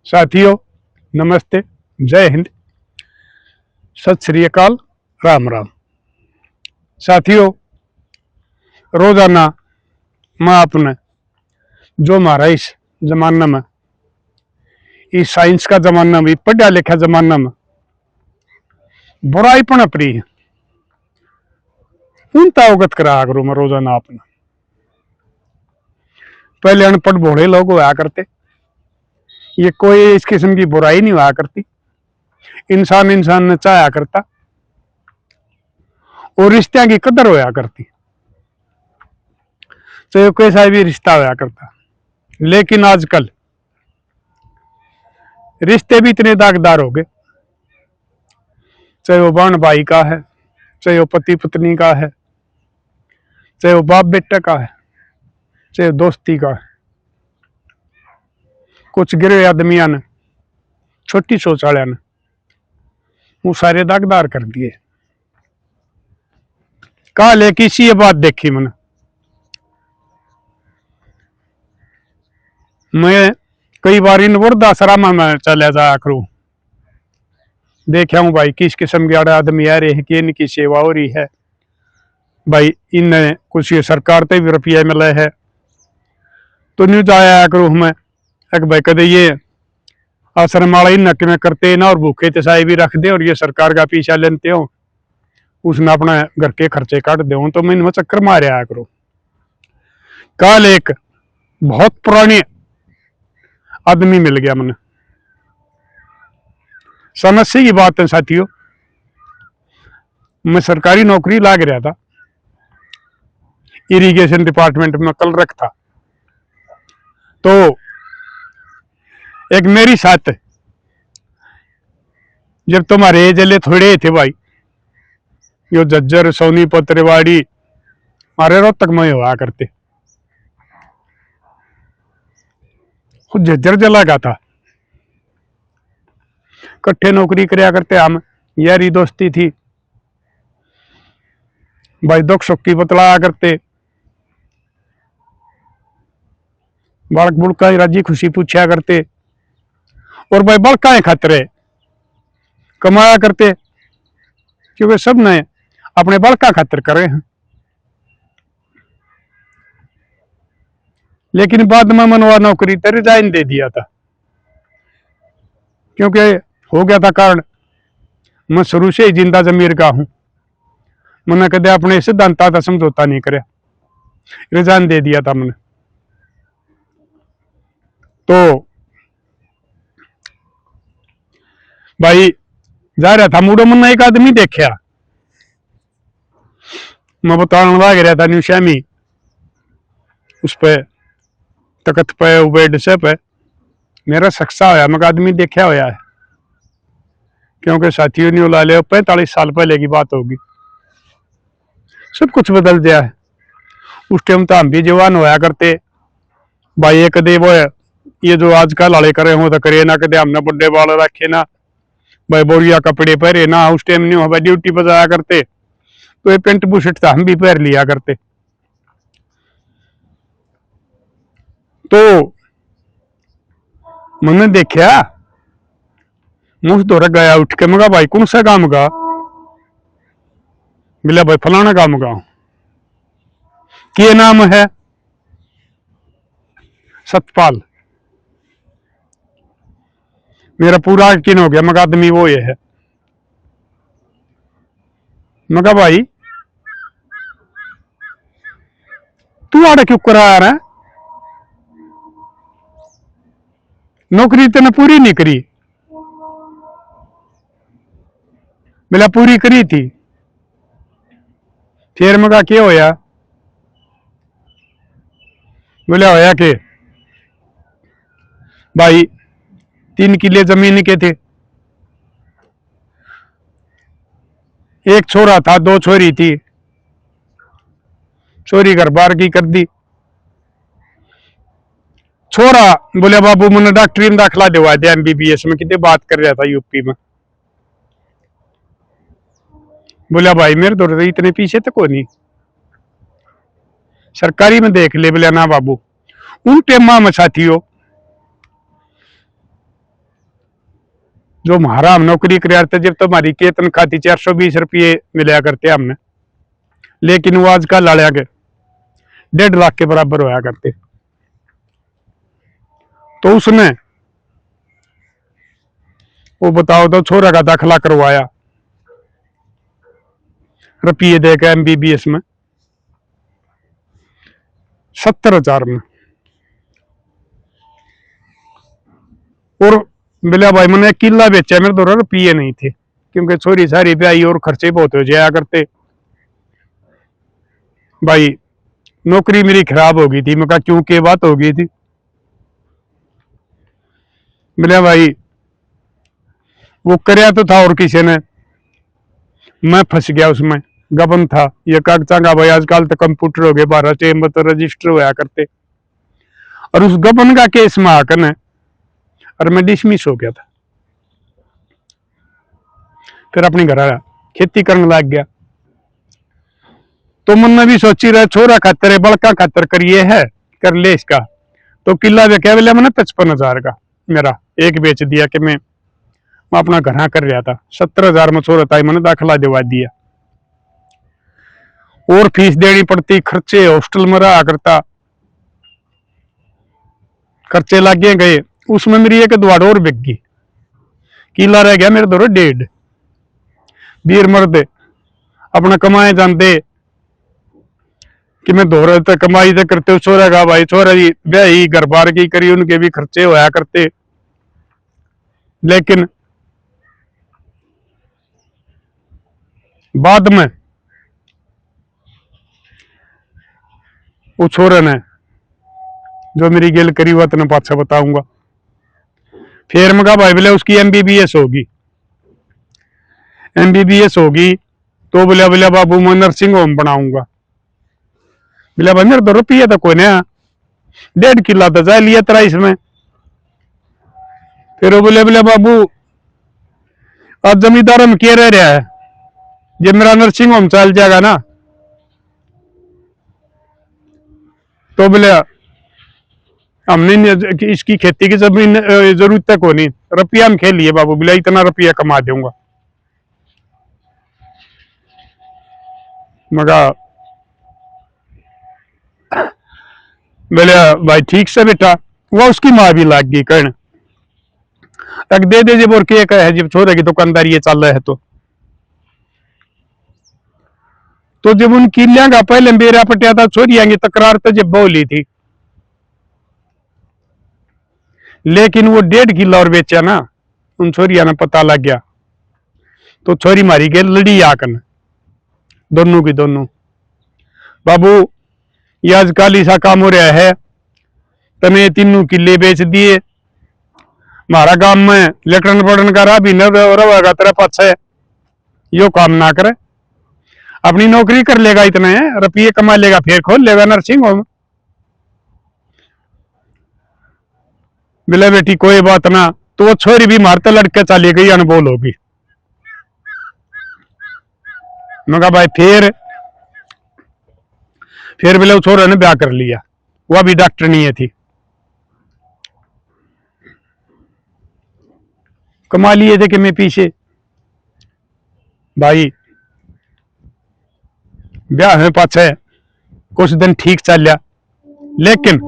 साथियों, नमस्ते, जय हिंद, सत श्री अकाल, राम राम। साथियों, रोजाना मैं आपने जो हमारा इस जमाना में, इस साइंस का जमाना में, पढ़ा लिखा जमाना में बुराई पण अपनी है उनता अवगत करा करूं मैं रोजाना आपने। पहले अनपढ़ भोले लोग हुआ करते, ये कोई इस किस्म की बुराई नहीं हुआ करती। इंसान इंसान ने चाहा करता और रिश्तों की कदर होया करती, तो कैसा भी रिश्ता होया करता। लेकिन आजकल रिश्ते भी इतने दागदार हो गए, चाहे वो बहन भाई का है, चाहे वो पति पत्नी का है, चाहे वो बाप बेटे का है, चाहे दोस्ती का है। कुछ गिरे आदमिया ने, छोटी सोच वाले ने वो सारे दागदार कर दिए। काल एक इसी ये बात देखी मैं कई बार इन वृद्धाश्रम में चले जाया करूं, देखा हूं भाई किस किस्म के आदमी आ रहे हैं कि इनकी सेवा हो रही है। भाई इन्हें कुछ ये सरकार से भी रुपया मिला है, तो न्यूज आया करूं मैं एक भाई कदे ये आश्रम वाला इन में करते ना और भूखे तसाई भी रख दे और ये सरकार का पीछा लेते हो, उसने अपने घर के खर्चे काट दे, तो मैं इनमें चक्कर मारे आया करूं। कल एक बहुत पुराने आदमी मिल गया मैंने, समस्या की बात है साथियों। मैं सरकारी नौकरी लाग रहा था, इरिगेशन डिपार्टमेंट में कल रख था, तो एक मेरी साथ जब तुम्हारे एजले थोड़े थे भाई, यो जज्जर सोनीपत रेवाड़ी मारे रोहतक में हुआ करते, जज्जर जला का था, कट्ठे नौकरी करया करते हम, यारी दोस्ती थी भाई, दुख सुख की बतलाया करते, बालक बुड़का राजी खुशी पूछा करते, और भाई बड़का खतरे कमाया करते, क्योंकि सब ने अपने बड़का खातर करे हैं। लेकिन बाद में मनवा नौकरी तो रिजाइन दे दिया था, क्योंकि हो गया था कारण मैं शुरू से ही जिंदा जमीर का हूं, मैंने कदे अपने सिद्धांता का समझौता नहीं करे, रिजाइन दे दिया था मैंने। तो भाई जा रहा था मुड़ो, मैंने एक आदमी देखा, मैं बताने लग रहा था न्यू श्यामी उस पे तकत पे बेड से पे मेरा सक्सा होया, मैं आदमी देखा होया है, क्योंकि साथियों ने ला लिया 45 साल पहले की बात होगी, सब कुछ बदल गया है। उस टाइम तो हम भी जवान होया करते भाई, एक कदे वो ये जो आजकल वाले करे हो तो करे ना, कदे हमने बुढ़े बाल रखे ना भाई, बोरिया कपड़े पहरे ना, उस टाइम नहीं हो भाई, ड्यूटी पर जाया करते तो ये पेंट बुशर्ट था हम भी पहन लिया करते। तो मैंने देखा, मुझ दौर गया उठ के, मगा भाई कौन सा काम का, मिला भाई फलाना काम का, क्या नाम है, सतपाल। मेरा पूरा यकीन हो गया, मगा आदमी वो ये है। मगा भाई तू आड़े क्यों करा रहा है, नौकरी तेने पूरी नहीं करी। मिला पूरी करी थी, फिर मगा क्या होया, बोला होया कि भाई 3 किले जमीन के थे, एक छोरा था, 2 छोरी थी, छोरी घर बार की कर दी। छोरा बोले बाबू मैंने डॉक्टरी में दाखिला दिवा दिया, MBBS में, कितने बात कर रहा था यूपी में। बोला भाई मेरे तो इतने पीछे तक हो नहीं, सरकारी में देख ले। बोला ना बाबू, उन टेमा में साथियों जो हमारा हम नौकरी कर थे जब तो हमारी के तनख्वाह थी 420 रुपये मिला करते हमने, लेकिन वो आजकल लाया के 1.5 लाख के बराबर होया करते। तो उसने वो बताओ तो छोरा का दाखला करवाया रुपये देकर MBBS में 70,000 में। और बोला भाई मैंने किला बेचा, मेरे तो रुपये नहीं थे क्योंकि छोरी सारी ब्याई और खर्चे बहुत हो जाया करते। भाई नौकरी मेरी खराब हो गई थी। मैं कहा क्यों, के बात हो गई थी? बोले भाई वो करया तो था और किसी ने, मैं फंस गया उसमें, गबन था ये कागजा का। भाई आजकल तो कंप्यूटर हो गए, 12 चेम्बर तो रजिस्टर होया करते। और उस गबन का केस में आकर ने और मैं डिसमिस हो गया था। फिर अपनी घर आया, खेती करने लग गया। तो मन में भी सोची रहे छोरा खातर है, बड़का खातर करिए है, कर ले इसका। तो किला बेचा बोले मैंने 55,000 का, मेरा एक बेच दिया कि मैं अपना घर कर रहा था। 70,000 में छोरा था, मैंने दाखला दिवा दिया। और फीस देनी पड़ती, खर्चे हॉस्टल में रहा करता, खर्चे लागे गए। उसमें मेरी एक द्वाड़ और बिक गई, किला रह गया मेरे दो 1.5। वीर मर्द अपना कमाए जानते कि मैं दो रहे कमाई से करते। छोरा का भाई छोरा जी ब्याही घर बार की करी, उनके भी खर्चे होया करते। लेकिन बाद में वो छोरे ने जो मेरी गिल करी हुआ तेने पाछा बताऊंगा। फिर मैं कहा भाई बोले उसकी MBBS होगी, MBBS होगी तो बोले बोले बाबू मैं नर्सिंग होम बनाऊंगा। बोले भाई मेरे तो रुपये तो कोई नहीं, 1.5 किला तो जा लिया तेरा इसमें। फिर वो बोले बोले बाबू आज जमींदार में क्या रह रहा है, जब मेरा नर्सिंग होम चल जाएगा ना तो बोले हमने इसकी खेती की जमीन जरूरत तक होनी, रुपया हम खेल लिए बाबू। बोले इतना रुपया कमा दूंगा। मगा बोले भाई ठीक से बेटा। वो उसकी माँ भी लाग गई कहने तक दे दे जब और क्या है, जब छोरे की दुकानदारी ये चल रहा है। तो जब उन किलिया का पहले मेरा पटिया था, छोरिया की तकरार तो जब बोली थी, लेकिन वो 1.5 किला और बेचा ना, उन छोरिया ने पता लग गया। तो छोरी मारी गई लड़ी आकन, दोनों की दोनों। बाबू ये आजकल ऐसा काम हो रहा है, तने 3 किले बेच दिए, हमारा गांव में लेटन पड़न का रहा भी न रहेगा तेरा पाछे, यो काम ना करे, अपनी नौकरी कर लेगा, इतने रुपये कमा लेगा, फिर खोल लेगा नर्सिंग होम। मिले बेटी कोई बात ना। तो वो छोरी भी मारते लड़के चली गई, अनबोल होगी। मैं कहा भाई फिर बोले वो छोरे ने ब्याह कर लिया, वह भी डॉक्टर नहीं है थी। कमा लिए थे कि मैं पीछे भाई ब्याह में पाछे कुछ दिन ठीक चल लिया, लेकिन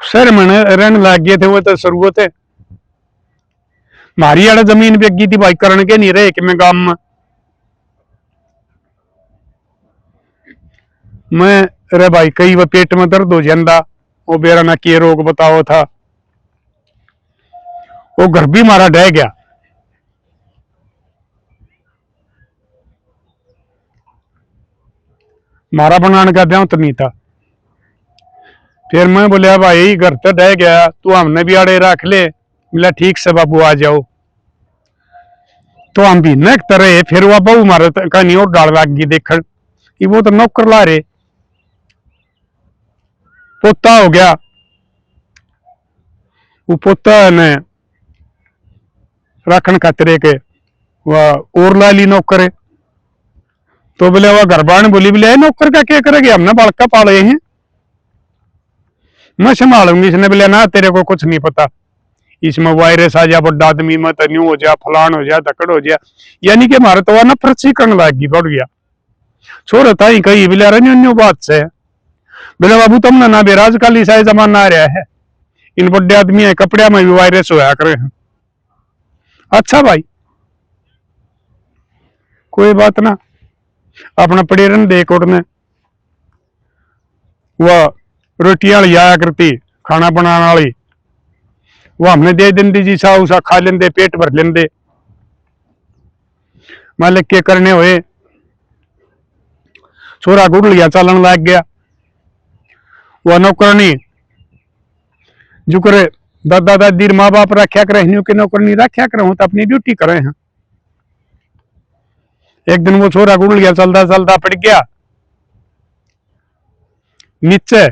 शहर में रहने लग गए थे। वो तो शुरुआत है मारी वाला जमीन बिक गई थी भाई, करने के नहीं रहे कि मैं गांव में मैं रे भाई कई वो पेट में दर्द हो जाता, वो बेरा ना किए रोग बताओ था, वो घर भी मारा ढह गया। मारा बनाने का ब्याह तो नहीं था। फिर मैं बोलिया भाई घर तो ढह गया, तू हमने भी आड़े रख ले। मिला ठीक से बाबू आ जाओ। तो हम भी न तरह फिर वह बहू मारे कहानी और डाल लग गई देखन कि वो तो नौकर ला रहे, पोता हो गया। वो पोता ने रखन खातिर के वह और ला ली नौकर है। तो बोले वह घर बार बोली बोले नौकर का क्या करेगी, हमने बालका पाले हैं, मैं संभालूंगी। इसने बोले ना तेरे को कुछ नहीं पता, इसमें वायरस आ जा, बड़ा आदमी में तो न्यू हो जा, फलान हो जा, धकड़ हो जा, यानी कि हमारा तो नफरत सी करने लगी बढ़ गया। छोर था ही कही बिला न्यू बात से बिला बाबू तुमने ना बेराज काली साय जमाना आ रहा है, इन बड़े आदमी है कपड़े में भी वायरस होया करे हैं। अच्छा भाई कोई बात ना, अपना पड़े रन दे कोटने वह रोटियां आया करती खाना बनाने वाली, वो हमने दे देंदी जी, सा उसा खा लेंदे, पेट भर लेंदे। मालिक के करने हुए छोरा गुड़ लिया चलन लग गया, वह नौकरनी जो करे दादा दादी माँ बाप रखा करे के नौकरनी रखा करे, तो अपनी ड्यूटी करे हैं। एक दिन वो छोरा गुड़ लिया चलता चलता पड़ गया नीचे,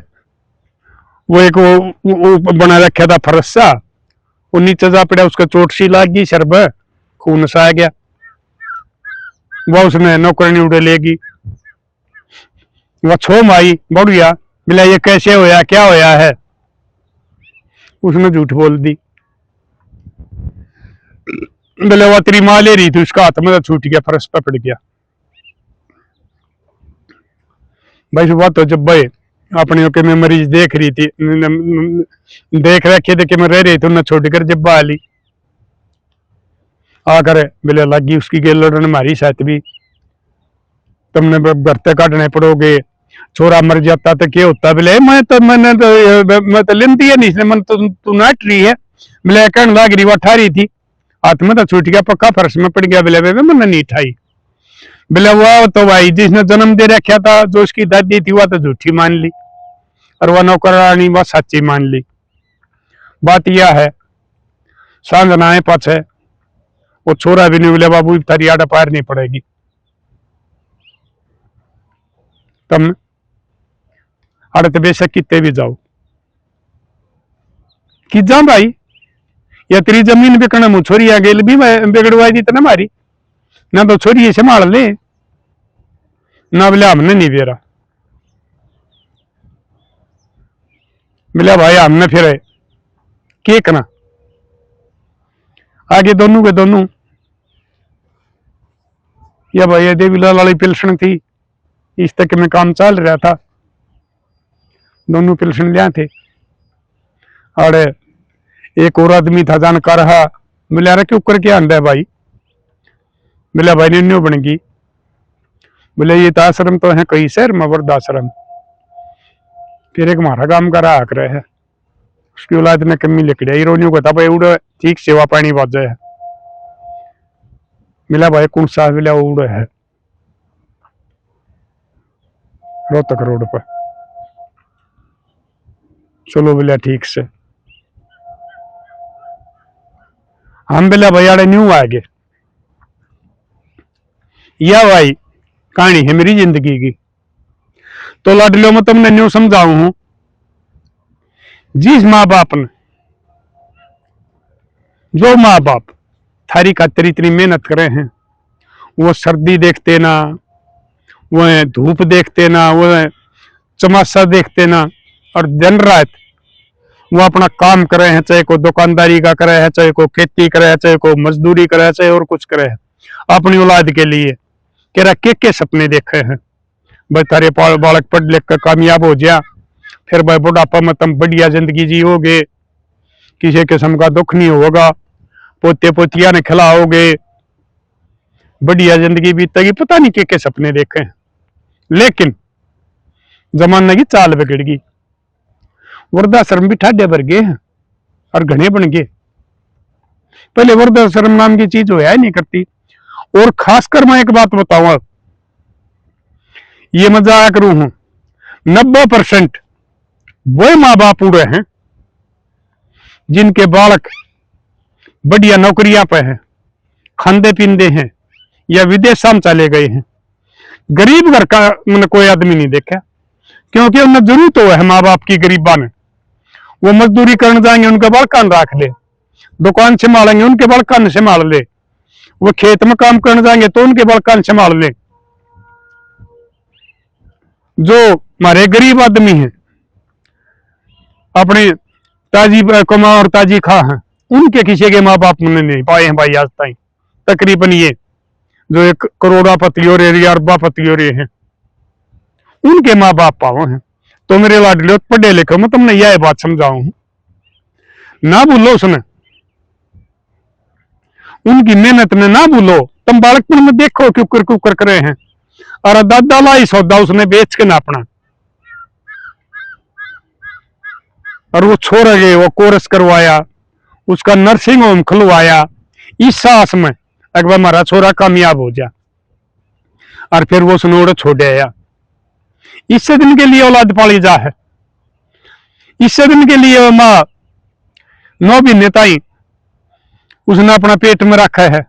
वो एक वो बना रखा था फरसा, वो नीचे जा पड़ा, उसका चोट सी लग गई, शरब खून सा आ गया। वह उसने नौकरनी उड़े लेगी, वह छोम आई बढ़िया, बोला ये कैसे होया, क्या होया है? उसने झूठ बोल दी, बोले वह तेरी माँ ले रही थी, उसका हाथ में छूट गया, फरस पे पड़ गया। भाई सुबह तो जब भाई अपने के मैं मरीज देख रही थी, देख रखे थे कि मैं रह रही थी, उन्हें छोड़कर जब आ ली आकर बोले लगी उसकी गेल लड़ने मारी साथ भी, तुमने घर से काटने पड़ोगे, छोरा मर जाता तो क्या होता? बोले मैं तो लेंदी है नहीं, इसने मन तो तू नाट रही है। बोले कहने लग रही, वो ठा रही थी, हाथ में तो छूट गया, पक्का फर्श में पड़ गया। बोले मैंने नहीं ठाई। बोले वो तो भाई जिसने जन्म दे रखा था, जो उसकी दादी थी, वह तो झूठी मान ली, और वह नौकरानी वह सच्ची मान ली। बात यह है सांझ नाए पाछ है, वो छोरा भी नहीं, बोले बाबू तारी आड़ा पार नहीं पड़ेगी, तुम अड़त बेशक कितने भी जाओ कि जा भाई, या तेरी जमीन बिकने मुँह छोरी आ गेल भी बिगड़वाई दी तो ना मारी ना, तो छोरी संभाल ले ना। बोले हमने नहीं बेरा, बोले भाई हमने फिर के करना आगे दोनों के दोनों। या भाई देवीलाल वाली पिलसन थी, इस तक में काम चल रहा था, दोनों पिलसन लिया थे, और एक और आदमी था जानकार रहा। बोले अरे क्यों करके आंदा है भाई? बोले भाई न्यू बन गई। बोले ये आश्रम तो है कई शहर में वृद्धाश्रम, फिर एक हमारा काम करा आक रहे है, उसकी औलाद ने कमी लिखड़िया रोनियों को था भाई उड़े ठीक सेवा पानी बाजे है। मिला भाई कौन सा? मिला उड़े है रोहतक रोड पर। चलो बोलिया ठीक से, हम बोला भाई आड़े न्यू आगे। या भाई कहानी है मेरी जिंदगी की, तो लाडलियों में तुमने न्यू समझाऊ हूं, जिस माँ बाप ने, जो माँ बाप थारी खातिर इतनी मेहनत करे हैं, वो सर्दी देखते ना, वो धूप देखते ना, वो चमासा देखते ना, और दिन रात वो अपना काम करे हैं, चाहे को दुकानदारी का करे है, चाहे को खेती करे है, चाहे को मजदूरी करे है, चाहे और कुछ करे है, अपनी औलाद के लिए कह रहा के सपने देखे हैं। भाई तारे बालक पढ़ लिख कर कामयाब हो जा, फिर भाई बुढ़ापा में तुम बढ़िया जिंदगी जियोगे, किसी किस्म का दुख नहीं होगा, पोते पोतिया ने खिलाओगे, बढ़िया जिंदगी बीतेगी। पता नहीं के सपने देखे हैं, लेकिन जमाने की चाल बिगड़ गई। वृद्धाश्रम भी ठाडे भर गए हैं और घने बन गए। पहले वृद्धाश्रम नाम की चीज होया ही नहीं करती। और खासकर मैं एक बात बताऊंगा, ये मजाक करूं हूं, 90% वो माँ बाप उड़े हैं जिनके बालक बढ़िया नौकरियां पे हैं, खांदे पींदे हैं, या विदेश में चले गए हैं। गरीब घर का मैंने कोई आदमी नहीं देखा, क्योंकि उन्हें जरूरत हो है माँ बाप की गरीबा ने। वो मजदूरी करने जाएंगे, उनके बड़कान रख ले, दुकान संभालेंगे, उनके बड़कान संभाल ले, वो खेत में काम करने जाएंगे तो उनके बड़कान संभाल ले। जो हमारे गरीब आदमी हैं, अपनी ताजी कमा और ताजी खा हैं, उनके किसी के माँ बाप ने नहीं पाए हैं भाई आज तक। तकरीबन ये जो एक करोड़ापति हो रहे या अरबापति हो रहे हैं, उनके माँ बाप पाओ हैं। तो मेरे लाडले पढ़े लिखे, मैं तुमने यह बात समझाऊं, ना भूलो उसने, उनकी मेहनत ने ना भूलो। तुम बालकपन में देखो क्यूकर क्यूकर करे हैं, और दादा लाई सौदा उसने बेच के ना अपना, और वो छोड़ गए, वो कोर्स करवाया, उसका नर्सिंग होम खुलवाया, इस सास में अगर हमारा छोरा कामयाब हो जा, और फिर वो सुनोड़ छोड़ आया। इससे दिन के लिए औलाद पाली जा है, इससे दिन के लिए माँ 9 महीने ताई उसने अपना पेट में रखा है,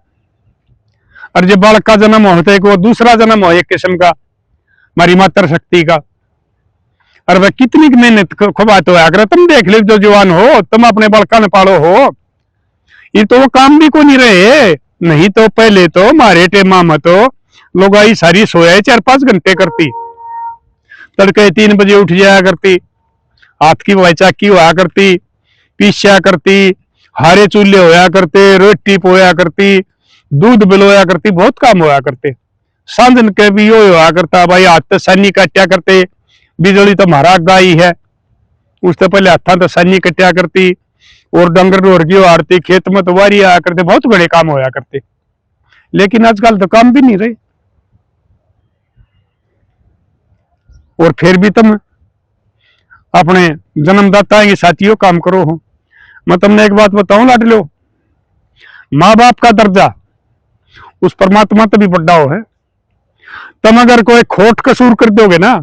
और जब बालक का जन्म होता है वो दूसरा जन्म हो एक किस्म का हमारी मातृ शक्ति का, और वह कितनी मेहनत खुबात हो। अगर तुम देख लो जो जवान हो, तुम अपने बालका ने पालो हो, ये तो वो काम भी को नहीं रहे। नहीं तो पहले तो हमारे टेमा में तो लोग आई सारी सोया 4-5 घंटे करती, तड़के 3 बजे उठ जाया करती, हाथ की वाई चाकी होया करती, पीसा करती, हारे चूल्हे होया करते, रोटी पोया करती, दूध बिलोया करती, बहुत काम होया करते। सांझन के भी यो होया करता भाई, हाथ तो सैनी काटा करते, बिजली तो हमारा गाई है, उससे पहले हाथा तो सैनी कट्या करती, और डंगर ढोरगी हारती, खेत में तो वारी आया करते, बहुत बड़े काम होया करते। लेकिन आजकल तो काम भी नहीं रहे, और फिर भी तुम अपने जन्मदाता के साथियों काम करो हो। मैं तुमने एक बात बताऊं लाडलो, माँ बाप का दर्जा उस परमात्मा तो भी बड़ा हो है। तुम अगर कोई खोट कसूर कर दोगे ना,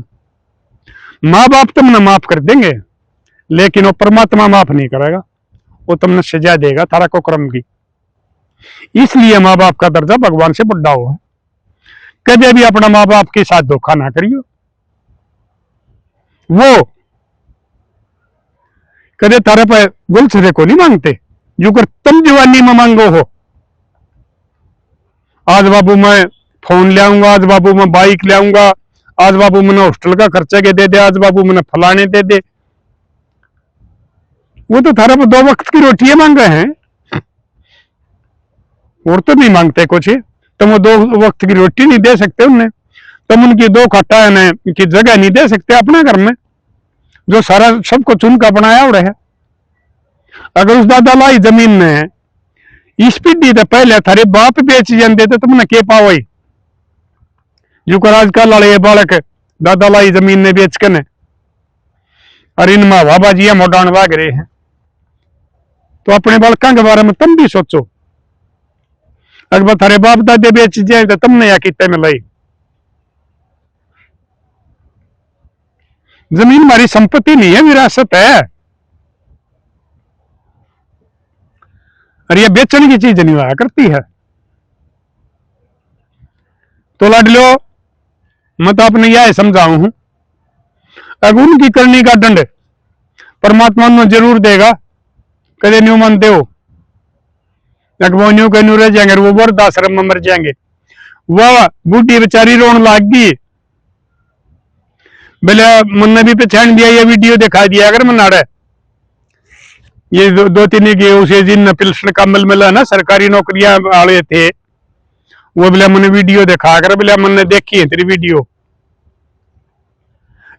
माँ बाप तुमने माफ कर देंगे, लेकिन वो परमात्मा माफ नहीं करेगा, वो तुमने सजा देगा थारा को कर्म की। इसलिए माँ बाप का दर्जा भगवान से बड़ा हो है। कभी भी अपना माँ बाप के साथ धोखा ना करियो। वो कदे थारे पे गुलछरे को नहीं मांगते जो कर तुम जवानी में मांगो हो। आज बाबू मैं फोन ले आऊंगा, आज बाबू मैं बाइक ले आऊंगा, आज बाबू मैंने हॉस्टल का खर्चा के दे दे, आज बाबू मैंने फलाने दे दे। वो तो थारे पे 2 वक्त की रोटियां मांग रहे हैं, और तो नहीं मांगते कुछ। तुम वो 2 वक्त की रोटी नहीं दे सकते उन्हें, तुम उनकी 2 खट्टा की जगह नहीं दे सकते अपने घर में, जो सारा सब कुछ उनका बनाया उड़े है। अगर उस दादा लाई जमीन ने इस पीढ़ी तो पहले थारे बाप बेच जाते तो तुमने के पाओ, जो कर आजकल वाले बालक दादा लाई जमीन ने बेच के ने, और इन माँ बाबाजिया मोटान भाग रहे हैं। तो अपने बालकों के बारे में तुम भी सोचो, अगर थारे बाप दादे बेच जाए तो तुमने या कितने में लाई। जमीन हमारी संपत्ति नहीं है, विरासत है, और ये बेचने की चीज नहीं हुआ करती है। तो लाडलो मैं तो अपने यह समझाऊ हूं, अगर उनकी करनी का दंड परमात्मा ने जरूर देगा, कदे न्यू मानते हो, वो न्यू के न्यू रह जाएंगे, वो वृद्धाश्रम में मर जाएंगे। वह बूढ़ी बेचारी रोन लाग गई, बोले मुन्ने भी पहचान दिया, ये वीडियो दिखा दिया अगर मनाड़ा ये 2-3 के उसे जिन पिल्सन कमल मिला ना, सरकारी नौकरियां वाले थे, वो बोले मैंने वीडियो दिखा कर, बोले मैंने देखी है तेरी वीडियो,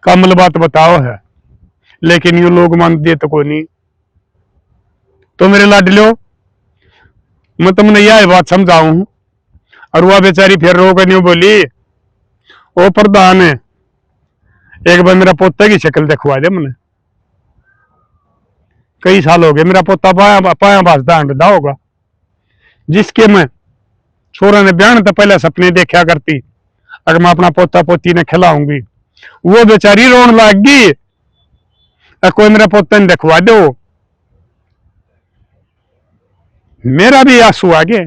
कमल बात बताओ है, लेकिन ये लोग मानते तो कोई नहीं। तो मेरे लाडलो मैं तुमने यह बात समझाऊं, और वह बेचारी फिर रो कर न्यू बोली, ओ प्रधान है एक बार मेरा पोता की शक्ल दिखवा दे, मैंने कई साल हो गए मेरा पोता पाया भाजदा हंडदा होगा, जिसके मैं छोरा ने ब्याह तो पहले सपने देखा करती, अगर मैं अपना पोता पोती ने खिलाऊंगी। वो बेचारी रोन लग गई, कोई मेरा पोता ने दिखवा दो। मेरा भी आंसू आ गए।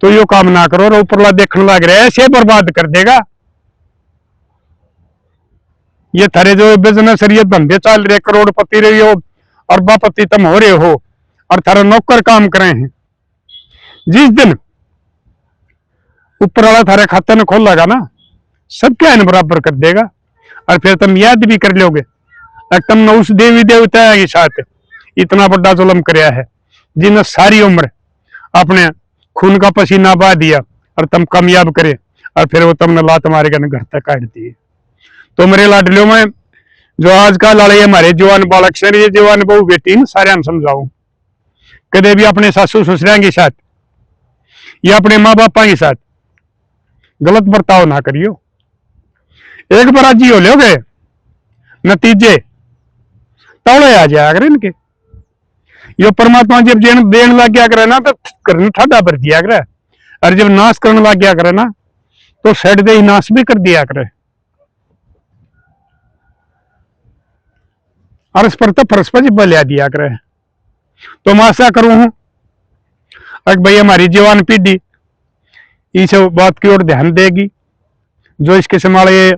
तो यो काम ना करो, और ऊपरला देखने लग रहा है ऐसे बर्बाद कर देगा। ये थारे जो बिजनेस ये धंधे चल रहे, करोड़पति रहे हो, अरबापति तुम हो रहे हो, और थारा नौकर काम करे हैं, जिस दिन ऊपर वाला थारे खाते में खोल लगा ना, सबके आन बराबर कर देगा। और फिर तुम याद भी कर लोगे, तुम उस देवी देवता के साथ इतना बड़ा जुल्म करया है, जिन्हें सारी उम्र अपने खून का पसीना बहा दिया और तुम कामयाब करे और फिर वो तुमने लात मारे घर तक काट दिए। तो मेरे लाडलियों में जो आज का लड़ाई हमारे जवान बालक से, ये जवान बहू बेटी न सारे समझाऊ, कदे भी अपने सासू ससुरा के साथ या अपने माँ बापा के साथ गलत बर्ताव ना करियो। एक बार जी हो लोगे, नतीजे तौड़े आ जाया करे इनके। यो परमात्मा जब देन लग गया करे ना तो करने ठाडा भर दिया करे, और जब नाश करने लग गया करे ना तो सेड दे ही नाश भी कर दिया करे। और इस पर तो परस्पर बलिया दिया करे। तो मैं आशा करूं हूं अगर भाई हमारी जवान पीढ़ी इस बात की ओर ध्यान देगी, जो इस किस्म वाले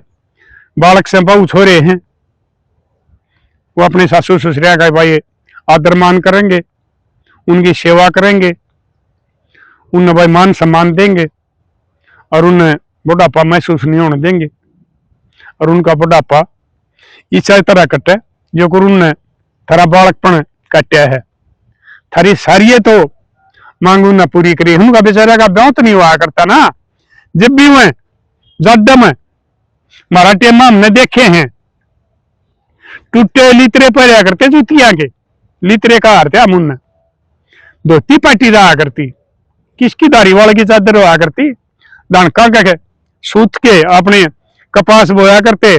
बालक से बहु छोरे हैं वो अपने सासू ससुरिया का भाई आदर मान करेंगे, उनकी सेवा करेंगे, उन्हें भाई मान सम्मान देंगे और उन्हें बुढ़ापा महसूस नहीं होने देंगे, और उनका बुढ़ापा इस तरह कटे जो गुरु ने थारा बालकपन काटा है, थारी सारी तो मांगू न पूरी करी। उनका बेचारा का ब्याह तो नहीं हुआ करता ना, जब भी हुए ज्यादा में मारा टेमा हमने देखे हैं, टूटे लितरे पर करते जूतिया के लितरे का हार थे हम उनने, धोती पाटी रहा करती, किसकी दारी वाले की चादर हुआ करती, दानका के सूत के अपने कपास बोया करते,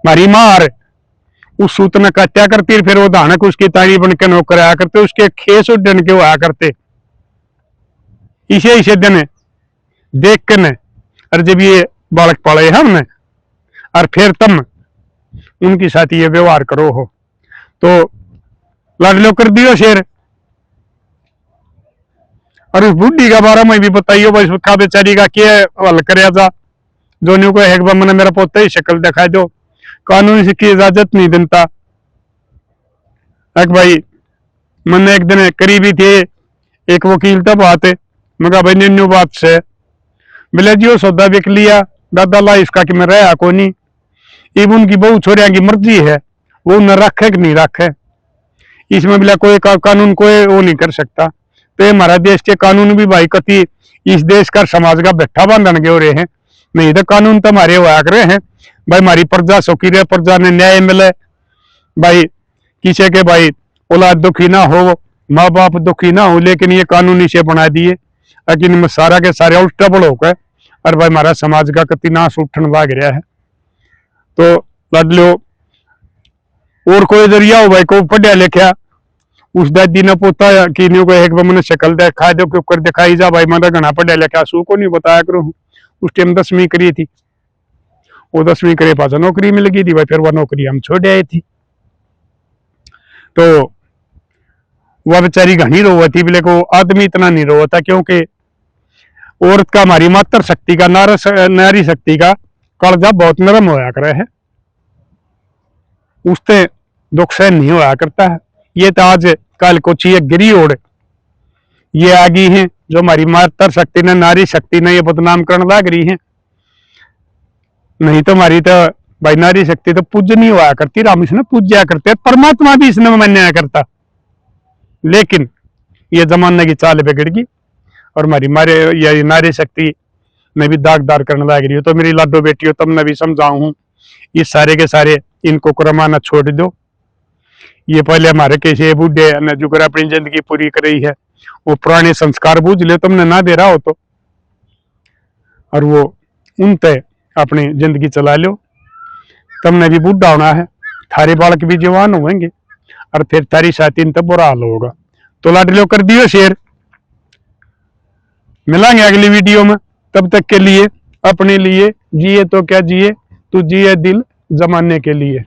मारी मार उस सूत में काटा करती, फिर वो धानक उसकी ताड़ी बन के नौकर आया करते, उसके खेस उड़न के हुआ करते। इसे दिन देख कर ने और जब ये बालक पाले हमने और फिर तुम उनके साथ ये व्यवहार करो हो तो लाडलो कर दियो शेर। और उस बुढ़ी का बारे में भी बताइयो भाई, उसका बेचारी का क्या हल कराया था, दोनों को एक बार मैंने मेरा पोता ही शक्ल दिखा दो, कानून से की इजाजत नहीं देता। भाई मैंने एक दिन करीबी थे एक वकील तब आते, मगर भाई न्यू बात से मिले जी सौदा बिक लिया दादा ला इसका कि मैं रहा को नहीं, इब उनकी बहु छोरिया की मर्जी है वो उन्हें रखे कि नहीं रखे, इसमें बिला कोई कानून कोई वो नहीं कर सकता। तो ये हमारा देश के कानून भी भाई कति इस देश का समाज का बैठा बांधन के हो रहे हैं, नहीं तो कानून तो हमारे हुआ कर रहे हैं भाई, हमारी प्रजा सुखी रहे, प्रजा ने न्याय मिले भाई, किसी के भाई औलाद दुखी ना हो, माँ बाप दुखी ना हो, लेकिन ये कानून इसे बना दिए लेकिन सारा के सारे उल्टा बड़ होकर और भाई हमारा समाज का कति नाश उठन लग रहा है। तो लाडलो और कोई जरिया हो भाई को पढ़िया लिखा उस दादी ने पोता कि को एक बार मैंने शक्ल दिखा दो क्यों कर दिखाई जा भाई, मैं घना पढ़िया लिखा सू को नहीं बताया करूँ। उस टाइम 10वीं करी थी, वो 10वीं करे पास नौकरी मिल गई थी भाई, फिर वह नौकरी हम छोड़ आई थी। तो वह बेचारी घनी रोवती बोले को आदमी इतना नहीं रोता, क्योंकि औरत का हमारी मातृ शक्ति का नारी शक्ति का कलजा बहुत नरम होया करे है, उससे दुख सहन नहीं होया करता है। ये तो आज कल को चाहिए गिरी ओढ़ ये आ गई है जो हमारी मातृ शक्ति ने नारी शक्ति ने ये बदनाम करने लग रही है, नहीं तो हमारी तो भाई नारी शक्ति तो पूज्य नहीं हुआ करती, राम इसने पूज्या करते, परमात्मा भी इसने मान्या करता, लेकिन ये जमाने की चाल बिगड़ गई और हमारी मारे या नारी शक्ति में भी दागदार करने लग रही हो। तो मेरी लाडो बेटियों तुमने भी समझाऊं हूं, ये सारे के सारे इनको करमाना छोड़ दो। ये पहले हमारे कैसे बूढ़े ने जो कर अपनी जिंदगी पूरी कर रही है वो पुराने संस्कार बूझ ले तुमने ना दे रहा हो तो, और वो उन तय अपनी जिंदगी चला लो। तुमने भी बूढ़ा होना है, थारे बालक भी जवान होंगे और फिर थारी साथी तो बुरा हाल होगा। तो लाडलो कर दियो शेयर, मिलेंगे अगली वीडियो में, तब तक के लिए अपने लिए जिए तो क्या जिए, तू जिए दिल जमाने के लिए।